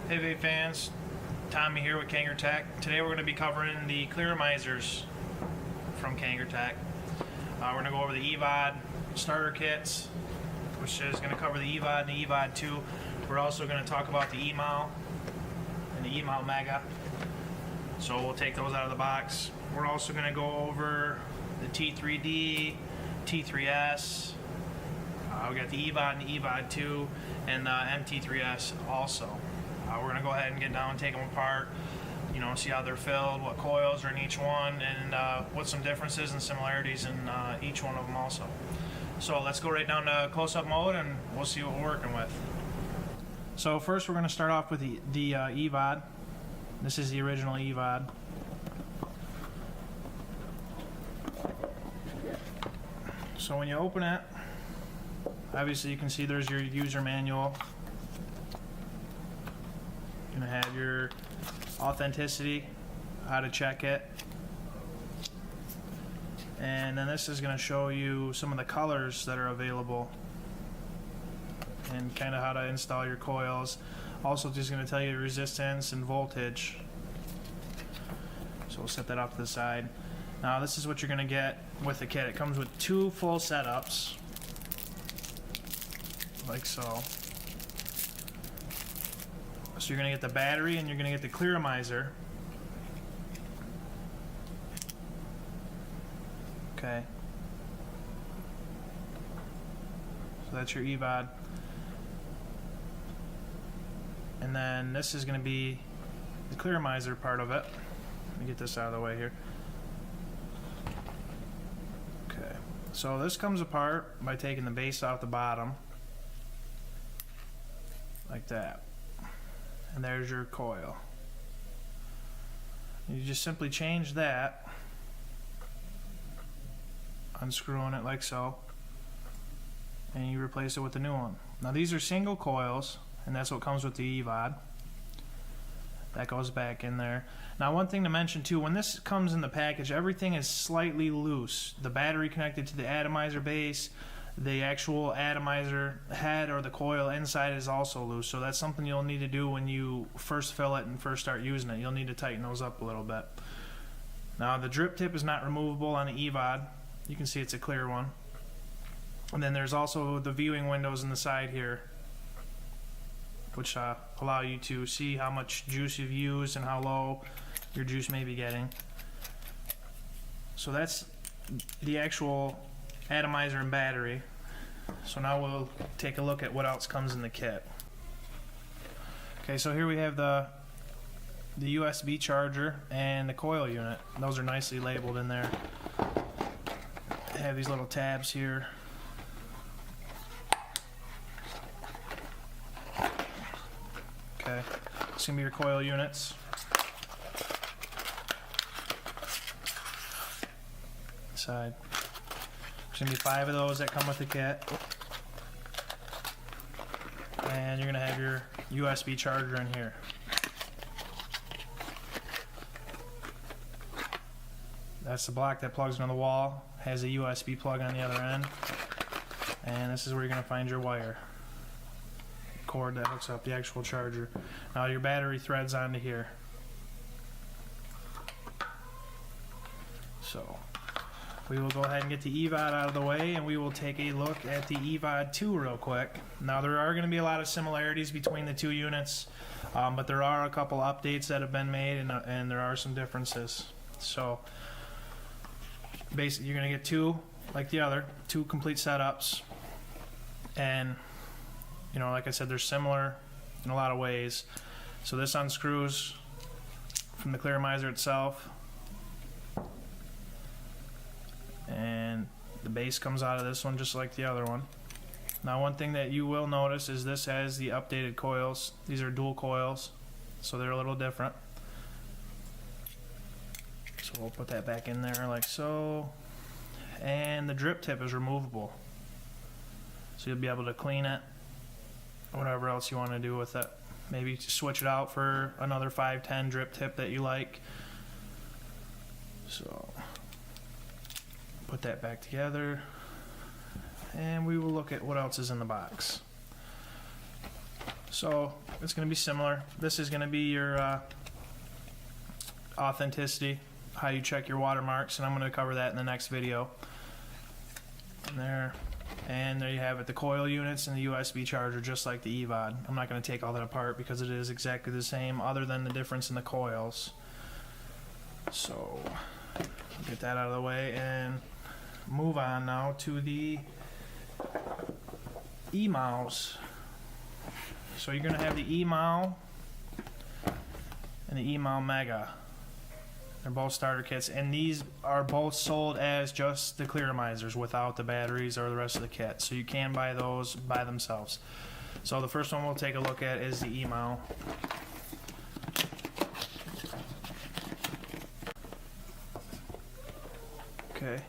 Hey Vape fans, Tommy here with Kanger Tech. Today we're going to be covering the clearomizers from Kanger Tech. We're going to go over the evod starter kits, which is going to cover the evod and the evod 2. We're also going to talk about the emow and the emow mega. So we'll take those out of the box. We're also going to go over the T3D, T3S. We got the evod and the evod 2 and the MT3S also. We're going to go ahead and get down and take them apart, see how they're filled, what coils are in each one, and what some differences and similarities in each one of them also. So let's go right down to close-up mode and we'll see what we're working with. So first we're going to start off with the evod. This is the original evod. So when you open it, obviously you can see there's your user manual. You're going to have your authenticity, how to check it. And then this is going to show you some of the colors that are available and kind of how to install your coils. Also just going to tell you resistance and voltage. So we'll set that off to the side. Now this is what you're going to get with the kit. It comes with 2 full setups, like so. So you're going to get the battery and you're going to get the clearomizer. Okay. So that's your evod. And then this is going to be the clearomizer part of it. Let me get this out of the way here. Okay. So this comes apart by taking the base off the bottom. Like that. And there's your coil. You just simply change that, unscrewing it like so, and you replace it with the new one. Now these are single coils, and that's what comes with the evod. That goes back in there. Now one thing to mention too, when this comes in the package, everything is slightly loose. The battery connected to the atomizer base, the actual atomizer head or the coil inside is also loose, so that's something you'll need to do when you first fill it and first start using it. You'll need to tighten those up a little bit. Now the drip tip is not removable on the evod. You can see it's a clear one. And then there's also the viewing windows in the side here, which allow you to see how much juice you've used and how low your juice may be getting. So that's the actual atomizer and battery. So now we'll take a look at what else comes in the kit. Okay, so here we have the USB charger and the coil unit. Those are nicely labeled in there. They have these little tabs here. Okay, it's gonna be your coil units. Side. There's going to be 5 of those that come with the kit. And you're going to have your USB charger in here. That's the block that plugs into the wall. Has a USB plug on the other end. And this is where you're going to find your wire. Cord that hooks up the actual charger. Now your battery threads onto here. So we will go ahead and get the evod out of the way, and we will take a look at the evod 2 real quick. Now there are going to be a lot of similarities between the 2 units, but there are a couple updates that have been made, and there are some differences. So basically you're going to get 2 like the other, 2 complete setups, and like I said, they're similar in a lot of ways. So this unscrews from the clearomizer itself, and the base comes out of this one just like the other one. Now one thing that you will notice is this has the updated coils. These are dual coils, so they're a little different. So we'll put that back in there like so. And the drip tip is removable, so you'll be able to clean it, whatever else you want to do with it. Maybe switch it out for another 510 drip tip that you like. So put that back together, and we will look at what else is in the box. So it's going to be similar. This is going to be your authenticity, how you check your watermarks, and I'm going to cover that in the next video. And there you have it, the coil units and the USB charger, just like the evod. I'm not going to take all that apart because it is exactly the same, other than the difference in the coils. So get that out of the way and move on now to the emows. So you're going to have the emow and the emow mega. They're both starter kits, and these are both sold as just the clearomizers without the batteries or the rest of the kit. So you can buy those by themselves. So the first one we'll take a look at is the emow. Okay.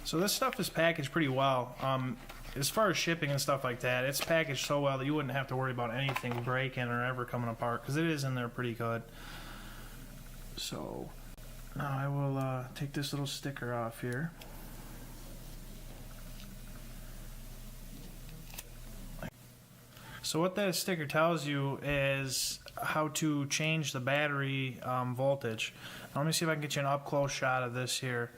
So this stuff is packaged pretty well. As far as shipping and stuff like that, it's packaged so well that you wouldn't have to worry about anything breaking or ever coming apart, because it is in there pretty good. So now I will take this little sticker off here. So what that sticker tells you is how to change the battery voltage. Now let me see if I can get you an up-close shot of this here.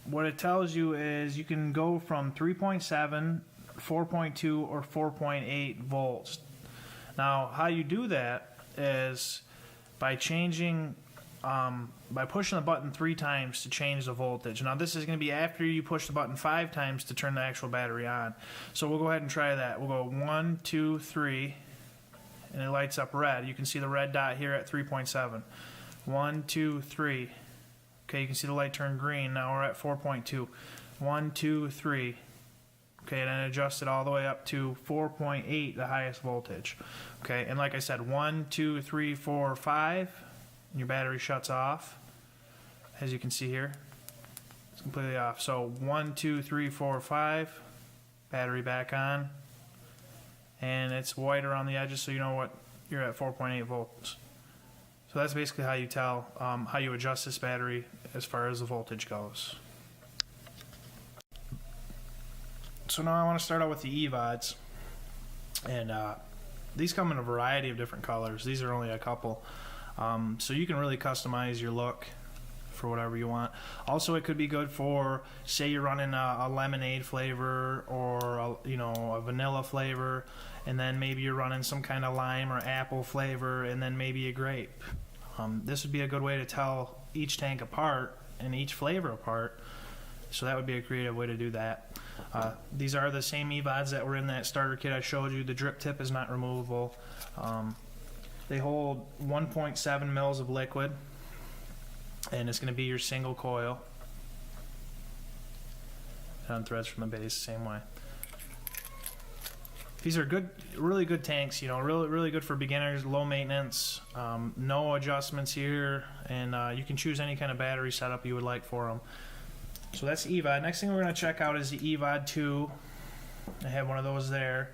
What it tells you is you can go from 3.7, 4.2, or 4.8 volts. Now, how you do that is by changing, by pushing the button 3 times to change the voltage. Now, this is going to be after you push the button 5 times to turn the actual battery on. So we'll go ahead and try that. We'll go 1, 2, 3, and it lights up red. You can see the red dot here at 3.7. 1, 2, 3. Okay, you can see the light turn green. Now we're at 4.2. 1, 2, 3. Okay, and then adjust it all the way up to 4.8, the highest voltage. Okay, and like I said, 1, 2, 3, 4, 5. And your battery shuts off. As you can see here, it's completely off. So 1, 2, 3, 4, 5. Battery back on. And it's white around the edges, so you know what, you're at 4.8 volts. So that's basically how you tell how you adjust this battery as far as the voltage goes. So now I want to start out with the evods, and these come in a variety of different colors. These are only a couple, so you can really customize your look for whatever you want. Also, it could be good for, say you're running a lemonade flavor or a vanilla flavor, and then maybe you're running some kind of lime or apple flavor, and then maybe a grape. This would be a good way to tell each tank apart and each flavor apart, so that would be a creative way to do that. These are the same evods that were in that starter kit I showed you. The drip tip is not removable. They hold 1.7 mils of liquid, and it's going to be your single coil. On threads from the base, same way. These are good, really good tanks. Really good for beginners, low maintenance, no adjustments here, and you can choose any kind of battery setup you would like for them. So that's the evod. Next thing we're going to check out is the evod 2. I have one of those there.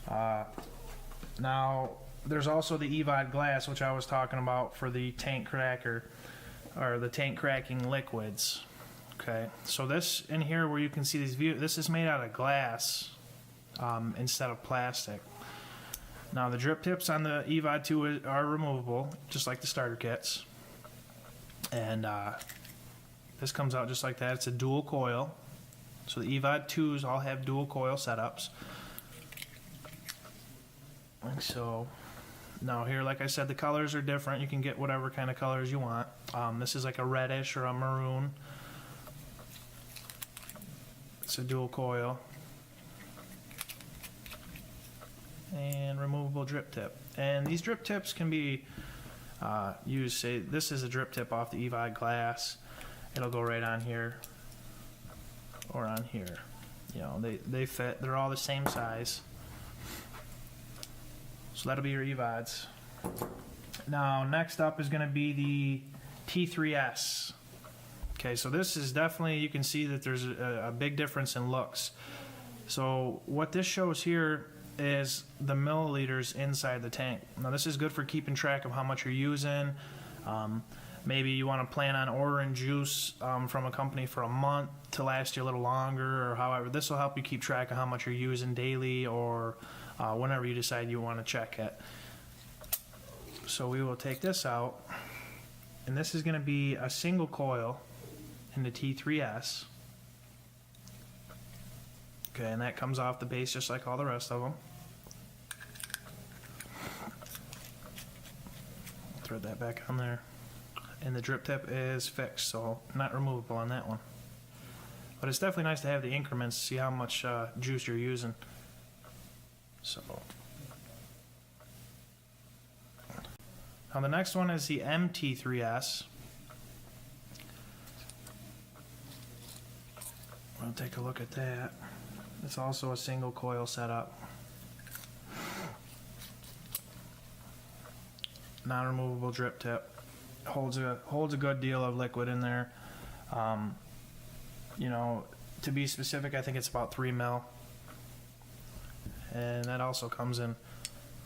Now there's also the evod glass, which I was talking about for the tank cracker, or the tank cracking liquids. Okay, so this in here where you can see these views, this is made out of glass instead of plastic. Now the drip tips on the evod 2 are removable, just like the starter kits, and this comes out just like that. It's a dual coil, so the evod 2s all have dual coil setups. Like so. Now here, like I said, the colors are different. You can get whatever kind of colors you want. This is like a reddish or a maroon. It's a dual coil. And removable drip tip. And these drip tips can be used, say this is a drip tip off the evod glass. It'll go right on here or on here. They fit. They're all the same size. So that'll be your evods. Now next up is going to be the T3S. Okay, so this is definitely, you can see that there's a big difference in looks. So what this shows here is the milliliters inside the tank. Now this is good for keeping track of how much you're using. maybe you want to plan on ordering juice from a company for a month to last you a little longer, or however. This will help you keep track of how much you're using daily, or whenever you decide you want to check it. So we will take this out, and this is going to be a single coil in the T3S. Okay, and that comes off the base just like all the rest of them. Thread that back on there. And the drip tip is fixed, so not removable on that one. But it's definitely nice to have the increments to see how much juice you're using. So now the next one is the MT3S. We'll take a look at that. It's also a single coil setup. Non-removable drip tip. Holds a good deal of liquid in there. You know, to be specific, I think it's about 3 ml. And that also comes in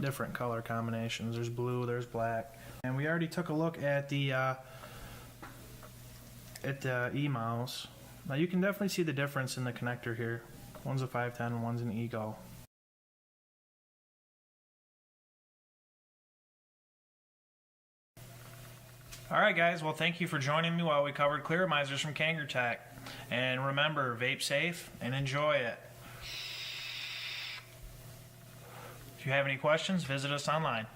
different color combinations. There's blue, there's black. And we already took a look at the emows. Now you can definitely see the difference in the connector here. One's a 510 and one's an ego. Alright guys, well thank you for joining me while we covered clearomizers from Kangertech. And remember, vape safe and enjoy it. If you have any questions, visit us online.